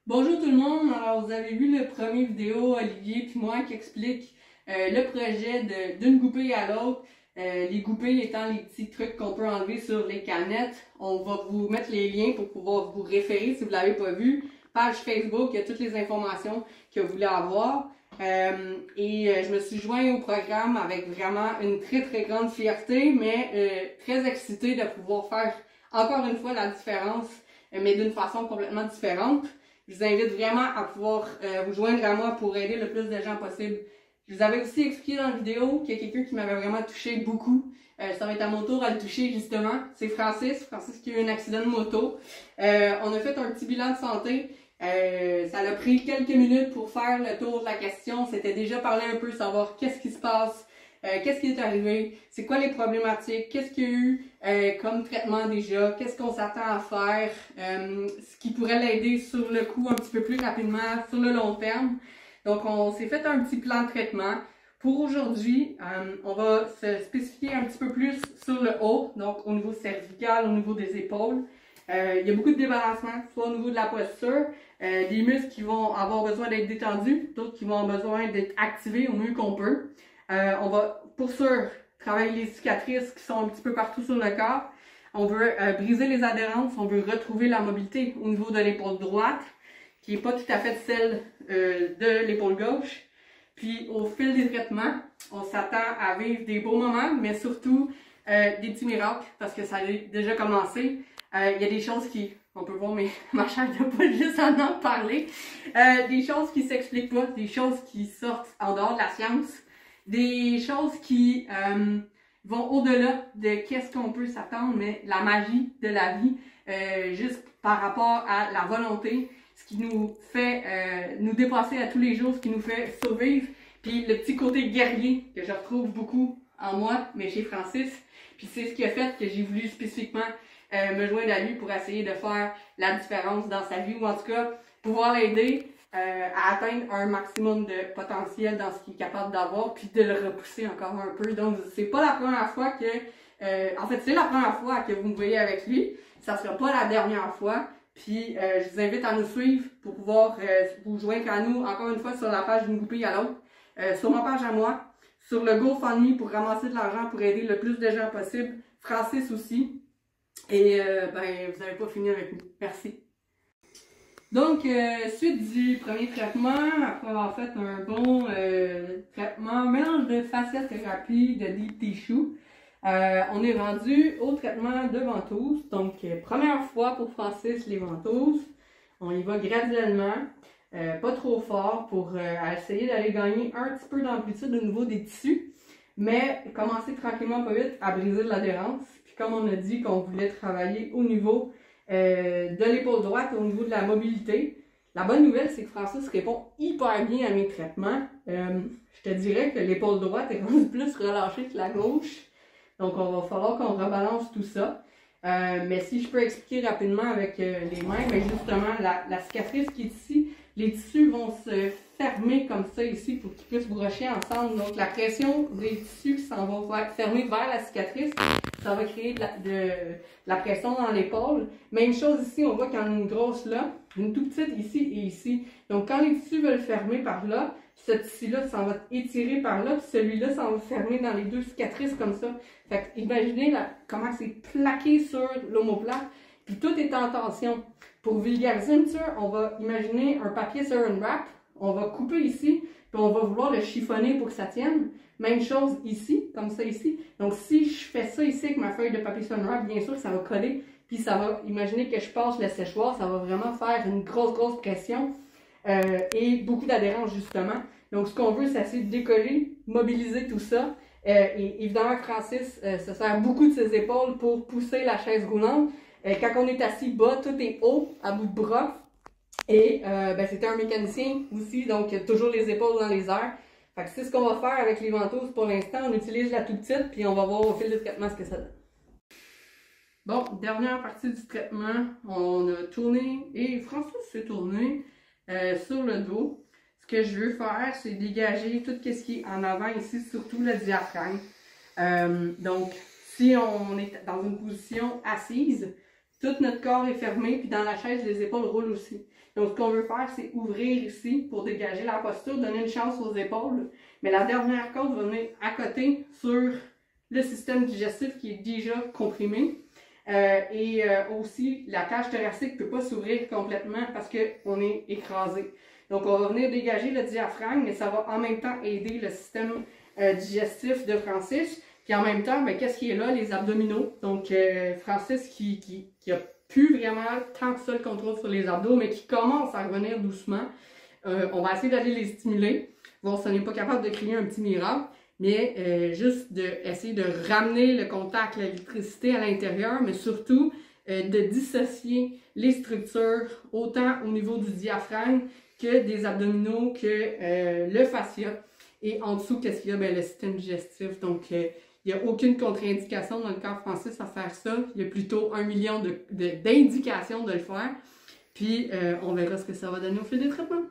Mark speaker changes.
Speaker 1: Bonjour tout le monde, alors vous avez vu le premier vidéo, Olivier puis moi qui explique le projet d'une goupille à l'autre, les goupilles étant les petits trucs qu'on peut enlever sur les canettes. On va vous mettre les liens pour pouvoir vous référer si vous ne l'avez pas vu. Page Facebook, il y a toutes les informations que vous voulez avoir. Je me suis joint au programme avec vraiment une très grande fierté, mais très excitée de pouvoir faire encore une fois la différence, mais d'une façon complètement différente. Je vous invite vraiment à pouvoir vous joindre à moi pour aider le plus de gens possible. Je vous avais aussi expliqué dans la vidéo qu'il y a quelqu'un qui m'avait vraiment touché beaucoup. Ça va être à mon tour à le toucher justement. C'est Francis qui a eu un accident de moto. On a fait un petit bilan de santé. Ça a pris quelques minutes pour faire le tour de la question. C'était déjà parlé un peu, savoir qu'est-ce qui se passe, qu'est-ce qui est arrivé, c'est quoi les problématiques, qu'est-ce qu'il y a eu comme traitement déjà, qu'est-ce qu'on s'attend à faire, ce qui pourrait l'aider sur le coup un petit peu plus rapidement, sur le long terme. Donc on s'est fait un petit plan de traitement. Pour aujourd'hui, on va se spécifier un petit peu plus sur le haut, donc au niveau cervical, au niveau des épaules. Il y a beaucoup de débalancement, soit au niveau de la posture, des muscles qui vont avoir besoin d'être détendus, d'autres qui vont avoir besoin d'être activés au mieux qu'on peut. On va pour sûr travailler les cicatrices qui sont un petit peu partout sur le corps. On veut briser les adhérences, on veut retrouver la mobilité au niveau de l'épaule droite, qui n'est pas tout à fait celle de l'épaule gauche. Puis au fil des traitements, on s'attend à vivre des beaux moments, mais surtout des petits miracles, parce que ça a déjà commencé. Il y a des choses qui, on peut voir, mais ma chaîne n'a pas juste en parler, des choses qui s'expliquent pas, des choses qui sortent en dehors de la science, des choses qui vont au-delà de qu'est-ce qu'on peut s'attendre, mais la magie de la vie, juste par rapport à la volonté, ce qui nous fait nous dépasser à tous les jours, ce qui nous fait survivre, puis le petit côté guerrier que je retrouve beaucoup en moi, mais chez Francis, puis c'est ce qui a fait que j'ai voulu spécifiquement me joindre à lui pour essayer de faire la différence dans sa vie, ou en tout cas pouvoir l'aider à atteindre un maximum de potentiel dans ce qu'il est capable d'avoir, puis de le repousser encore un peu. Donc c'est pas la première fois que, en fait c'est la première fois que vous me voyez avec lui, ça sera pas la dernière fois. Puis je vous invite à nous suivre pour pouvoir vous joindre à nous encore une fois sur la page d'une goupille à l'autre, sur ma page à moi, sur le GoFundMe pour ramasser de l'argent pour aider le plus de gens possible, Francis aussi. Et vous n'avez pas fini avec nous. Merci. Donc, suite du premier traitement, après avoir fait un bon traitement, mélange de fasciathérapie, de deep tissue, on est rendu au traitement de ventouses. Donc, première fois pour Francis, les ventouses. On y va graduellement, pas trop fort pour essayer d'aller gagner un petit peu d'amplitude au niveau des tissus, mais commencer tranquillement pas vite à briser de l'adhérence. Comme on a dit qu'on voulait travailler au niveau de l'épaule droite, au niveau de la mobilité. La bonne nouvelle, c'est que Francis répond hyper bien à mes traitements. Je te dirais que l'épaule droite est rendue plus relâchée que la gauche. Donc, on va falloir qu'on rebalance tout ça. Mais si je peux expliquer rapidement avec les mains, bien justement, la cicatrice qui est ici, les tissus vont se fermer comme ça ici pour qu'ils puissent brocher ensemble. Donc, la pression des tissus qui s'en vont fermer vers la cicatrice, ça va créer de la pression dans l'épaule. Même chose ici, on voit qu'il y en a une grosse là, une toute petite ici et ici. Donc, quand les tissus veulent fermer par là, ce tissu-là s'en va étirer par là, puis celui-là s'en va fermer dans les deux cicatrices comme ça. Fait que imaginez comment c'est plaqué sur l'omoplate, puis tout est en tension. Pour vulgariser un petit peu, on va imaginer un papier sur une wrap, on va couper ici, puis on va vouloir le chiffonner pour que ça tienne. Même chose ici, comme ça ici. Donc si je fais ça ici avec ma feuille de papier sur une wrap, bien sûr ça va coller, puis ça va, imaginez que je passe le séchoir, ça va vraiment faire une grosse pression et beaucoup d'adhérence justement. Donc ce qu'on veut, c'est essayer de décoller, mobiliser tout ça. Et évidemment, Francis se sert beaucoup de ses épaules pour pousser la chaise roulante. Quand on est assis bas, tout est haut, à bout de bras. Et c'était un mécanicien aussi, donc toujours les épaules dans les airs. Fait que c'est ce qu'on va faire avec les ventouses pour l'instant. On utilise la toute petite, puis on va voir au fil du traitement ce que ça donne. Bon, dernière partie du traitement, on a tourné, et François s'est tourné sur le dos. Ce que je veux faire, c'est dégager tout ce qui est en avant ici, surtout le diaphragme. Donc, si on est dans une position assise, tout notre corps est fermé, puis dans la chaise, les épaules roulent aussi. Donc, ce qu'on veut faire, c'est ouvrir ici pour dégager la posture, donner une chance aux épaules. Mais la dernière côte va venir à côté sur le système digestif qui est déjà comprimé. Aussi, la cage thoracique ne peut pas s'ouvrir complètement parce qu'on est écrasé. Donc, on va venir dégager le diaphragme, mais ça va en même temps aider le système digestif de Francis. Puis en même temps, ben, qu'est-ce qui est là? Les abdominaux. Donc, Francis qui a plus vraiment tant que ça le contrôle sur les abdos, mais qui commence à revenir doucement. On va essayer d'aller les stimuler. Bon, si on n'est pas capable de créer un petit miracle, mais juste d'essayer de ramener le contact, l'électricité à l'intérieur, mais surtout de dissocier les structures, autant au niveau du diaphragme que des abdominaux, que le fascia. Et en dessous, qu'est-ce qu'il y a? Ben, le système digestif. Donc, il n'y a aucune contre-indication dans le corps Francis à faire ça. Il y a plutôt 1 million d'indications de le faire. Puis, on verra ce que ça va donner au fil des traitements.